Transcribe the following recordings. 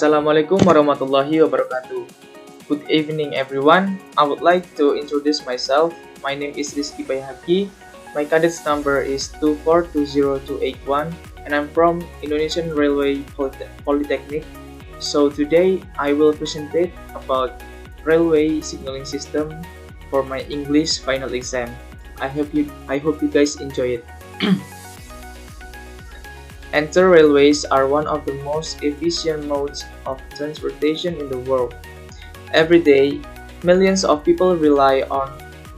Assalamualaikum warahmatullahi wabarakatuh. Good evening everyone. I would like to introduce myself. My name is Rizky Bayhaki. My cadets number is 2420281 and I'm from Indonesian Railway Polytechnic. So today I will present about railway signaling system for my English final exam. I hope you guys enjoy it. Railways are one of the most efficient modes of transportation in the world. Every day, millions of people rely on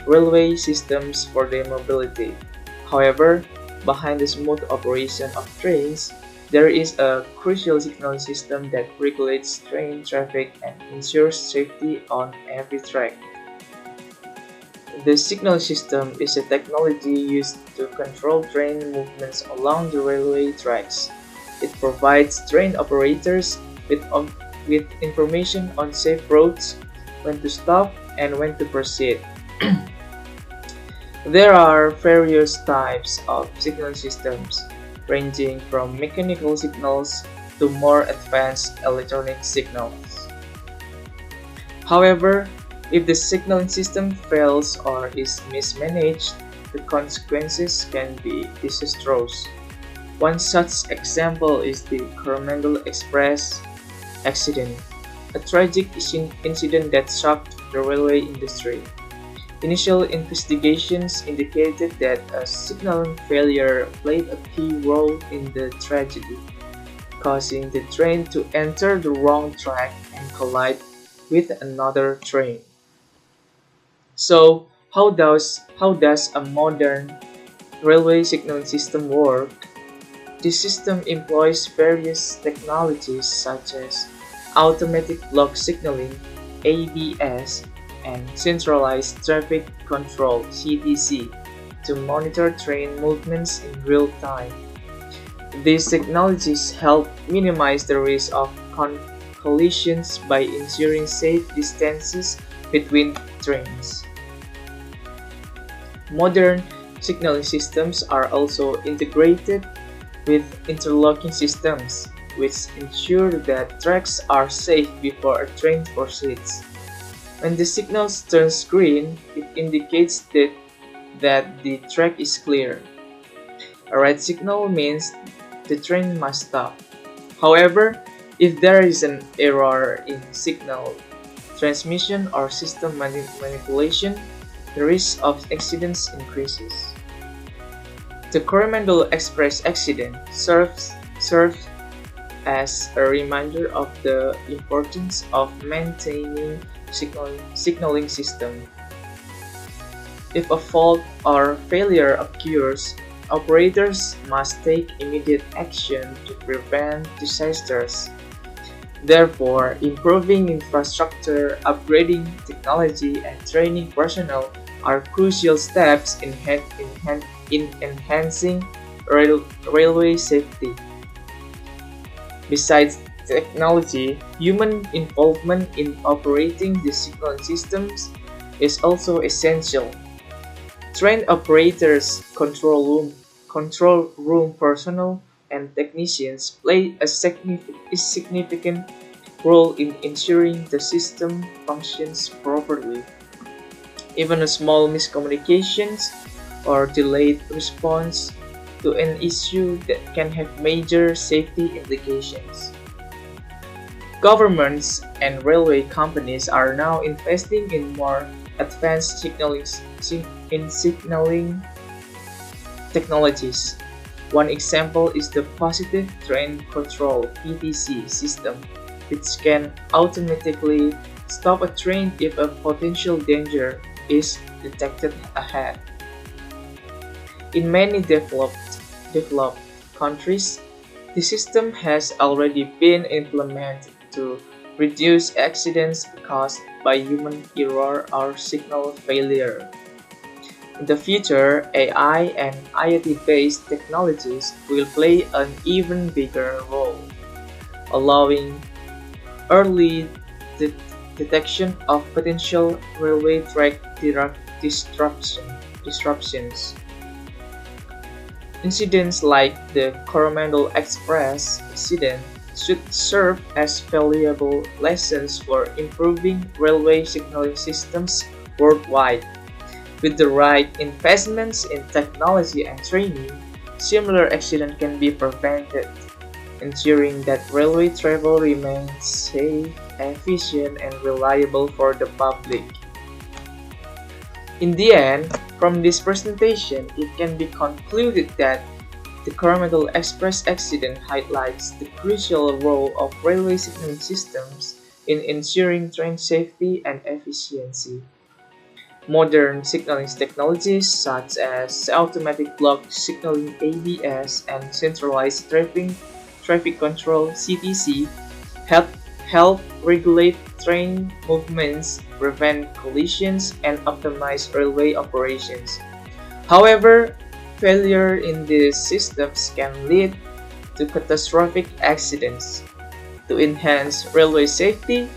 railway systems for their mobility. However, behind the smooth operation of trains, there is a crucial signaling system that regulates train traffic and ensures safety on every track. The signal system is a technology used to control train movements along the railway tracks. It provides train operators with information on safe routes, when to stop, and when to proceed. There are various types of signal systems, ranging from mechanical signals to more advanced electronic signals. However, if the signaling system fails or is mismanaged, the consequences can be disastrous. One such example is the Coromandel Express accident, a tragic incident that shocked the railway industry. Initial investigations indicated that a signal failure played a key role in the tragedy, causing the train to enter the wrong track and collide with another train. So, how does a modern railway signaling system work? This system employs various technologies such as automatic block signaling (ABS) and centralized traffic control (CTC) to monitor train movements in real time. These technologies help minimize the risk of collisions by ensuring safe distances between trains. Modern signaling systems are also integrated with interlocking systems, which ensure that tracks are safe before a train proceeds. When the signal turns green, it indicates that the track is clear. A red signal means the train must stop. However, if there is an error in signal transmission or system manipulation, the risk of accidents increases. The Coromandel Express accident serves as a reminder of the importance of maintaining signaling system. If a fault or failure occurs, operators must take immediate action to prevent disasters. Therefore, improving infrastructure, upgrading technology, and training personnel are crucial steps in enhancing railway safety. Besides technology, human involvement in operating the signaling systems is also essential. Trained operators, control room personnel, and technicians play a significant role in ensuring the system functions properly. Even a small miscommunications or delayed response to an issue that can have major safety implications. Governments and railway companies are now investing in more advanced signaling technologies. One example is the Positive Train Control (PTC) system, which can automatically stop a train if a potential danger is detected ahead. In many developed countries, the system has already been implemented to reduce accidents caused by human error or signal failure. In the future, AI and IoT-based technologies will play an even bigger role, allowing early detection of potential railway track disruptions. Incidents like the Coromandel Express accident should serve as valuable lessons for improving railway signaling systems worldwide. With the right investments in technology and training, similar accidents can be prevented, ensuring that railway travel remains safe, efficient, and reliable for the public. In the end, from this presentation, it can be concluded that the Coromandel Express accident highlights the crucial role of railway signaling systems in ensuring train safety and efficiency. Modern signaling technologies such as automatic block signaling ABS and centralized traffic control CTC help regulate train movements, prevent collisions, and optimize railway operations. However, failure in these systems can lead to catastrophic accidents. To enhance railway safety,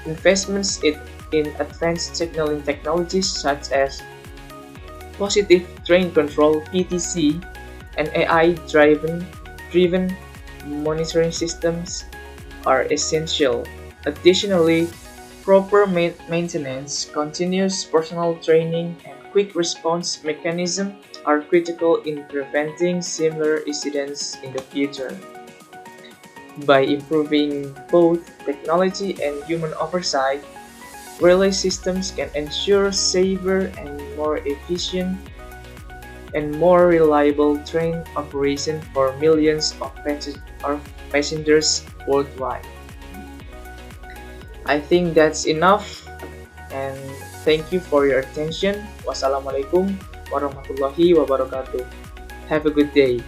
investments in advanced signaling technologies such as positive train control (PTC) and AI-driven monitoring systems are essential. Additionally, proper maintenance, continuous personal training, and quick response mechanism are critical in preventing similar incidents in the future. By improving both technology and human oversight, railway systems can ensure safer and more efficient and more reliable train operation for millions of passengers worldwide. I think that's enough, and thank you for your attention. Wassalamualaikum warahmatullahi wabarakatuh. Have a good day.